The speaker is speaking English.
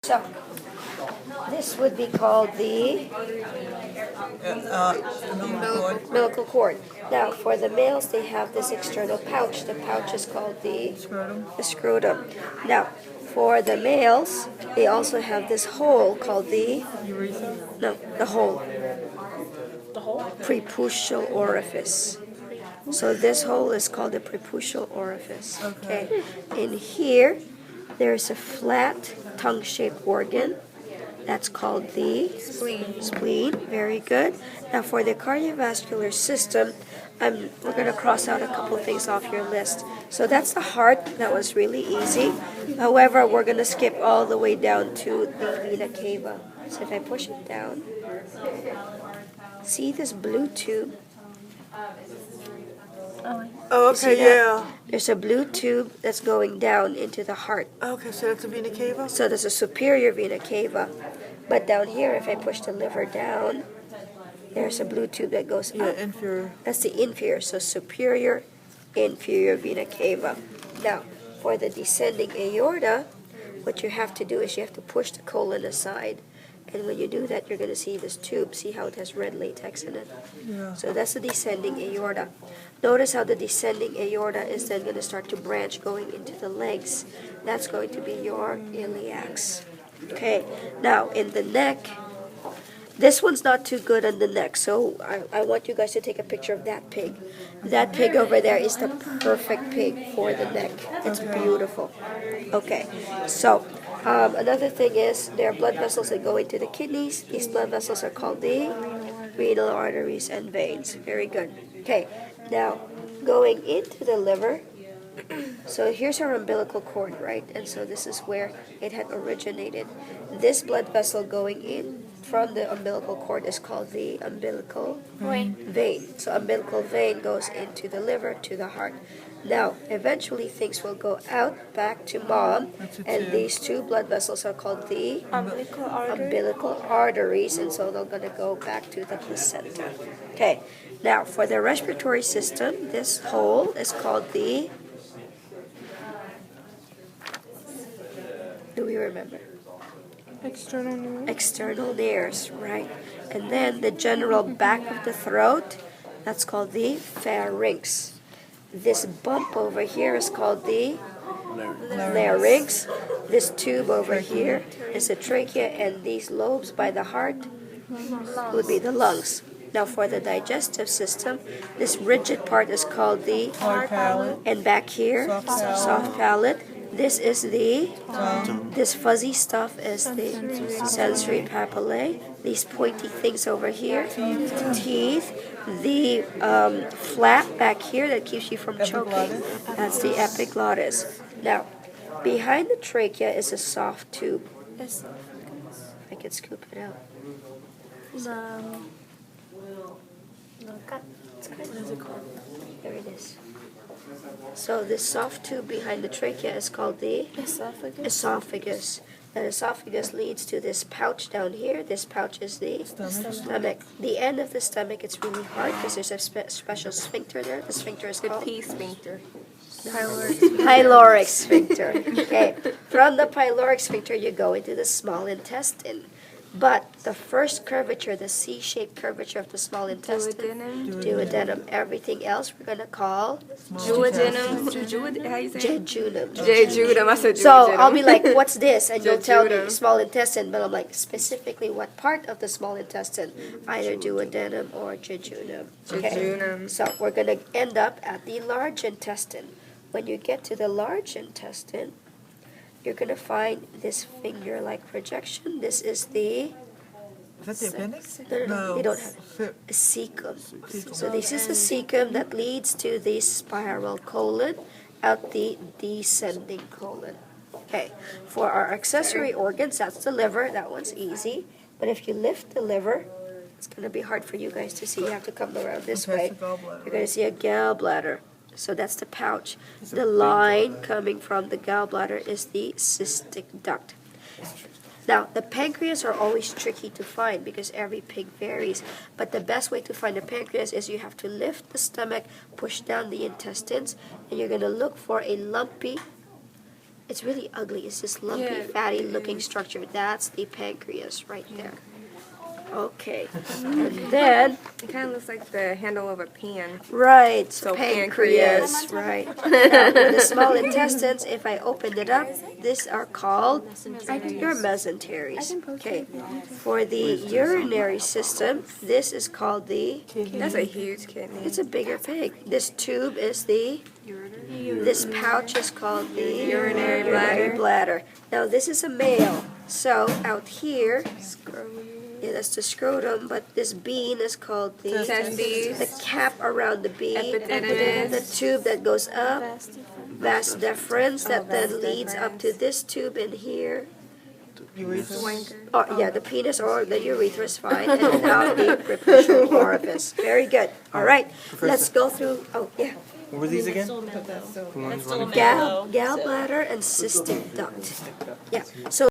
So, this would be called the umbilical cord. Now, for the males, they have this external pouch. The pouch is called the scrotum. Now, for the males, they also have this hole called the the hole. Preputial orifice. So this hole is called the preputial orifice. Okay. In here, there's a flat tongue-shaped organ. That's called the spleen. Very good. Now for the cardiovascular system, we're going to cross out a couple of things off your list. So that's the heart. That was really easy. However, we're going to skip all the way down to the vena cava. So if I push it down, see this blue tube? Oh, okay, yeah. There's a blue tube that's going down into the heart. Okay, so that's a vena cava? So there's a superior vena cava. But down here, if I push the liver down, there's a blue tube that goes up. Yeah, inferior. That's the inferior, so superior, inferior vena cava. Now, for the descending aorta, what you have to do is you have to push the colon aside. And when you do that, you're going to see this tube. See how it has red latex in it? Yeah. So that's the descending aorta. Notice how the descending aorta is then going to start to branch going into the legs. That's going to be your iliacs. Okay, now in the neck, this one's not too good on the neck, so I want you guys to take a picture of that pig. That pig over there is the perfect pig for the neck. It's beautiful. Okay, so another thing is there are blood vessels that go into the kidneys. These blood vessels are called the renal arteries and veins. Very good. Okay, now going into the liver, so here's our umbilical cord, right? And so this is where it had originated. This blood vessel going in from the umbilical cord is called the umbilical vein. So umbilical vein goes into the liver to the heart. Now, eventually things will go out back to mom, and these two blood vessels are called the umbilical arteries, and so they're going to go back to the placenta. Okay, now for the respiratory system, this hole is called the... Do we remember? External nares, right? And then the general back of the throat, that's called the pharynx. This bump over here is called the larynx. This tube over here is the trachea, and these lobes by the heart would be the lungs. Now for the digestive system, this rigid part is called the hard palate. And back here, soft palate. This is the, this fuzzy stuff is the sensory papillae. These pointy things over here, teeth. The flat back here that keeps you from choking, that's the epiglottis. Now, behind the trachea is a soft tube. If I could scoop it out. There it is. So this soft tube behind the trachea is called the esophagus. That esophagus leads to this pouch down here. This pouch is the stomach. The end of the stomach, it's really hard because there's a special sphincter there. The sphincter is called P sphincter. pyloric sphincter. Okay. From the pyloric sphincter, you go into the small intestine. But the first curvature, the C-shaped curvature of the small intestine, duodenum. Everything else we're going to call Duodenum. How you say it? jejunum. Jejunum. I said So duodenum. I'll be like, what's this? And you'll tell me Jejunum. small intestine, but I'm like, specifically what part of the small intestine? Either duodenum or jejunum. Okay. Jejunum. So we're going to end up at the large intestine. When you get to the large intestine, you're going to find this finger-like projection. This is the... Is that the appendix? No, they don't have it. A cecum. So this is the cecum that leads to the spiral colon out the descending colon. Okay, for our accessory organs, that's the liver. That one's easy. But if you lift the liver, it's going to be hard for you guys to see. You have to come around this way. You're going to see a gallbladder. So that's the pouch. The line coming from the gallbladder is the cystic duct. Now, the pancreas are always tricky to find because every pig varies. But the best way to find the pancreas is you have to lift the stomach, push down the intestines, and you're going to look for a lumpy It's really ugly. It's this lumpy, Yeah, fatty it looking is. structure. That's the pancreas right there. Okay. And then, It kind of looks like the handle of a pan. right, So pancreas, right. Now, the small intestines, if I opened it up, these are called your mesenteries. Okay. For the urinary system, this is called the, That's a huge kidney. it's a bigger pig. This tube is the, this pouch is called the Urinary bladder. Now, this is a male. So, out here, yeah, that's the scrotum, but this bean is called the Testes. cap around the bean, Epididymis. the tube that goes up, vas deferens, that then leads up to this tube in here. Urethra. Or, yeah, the penis or the urethra is fine, and then out the prepucial orifice. Very good. All right, let's go through. Oh, yeah. What were these again? The ones running. Gallbladder and cystic duct. Yeah. So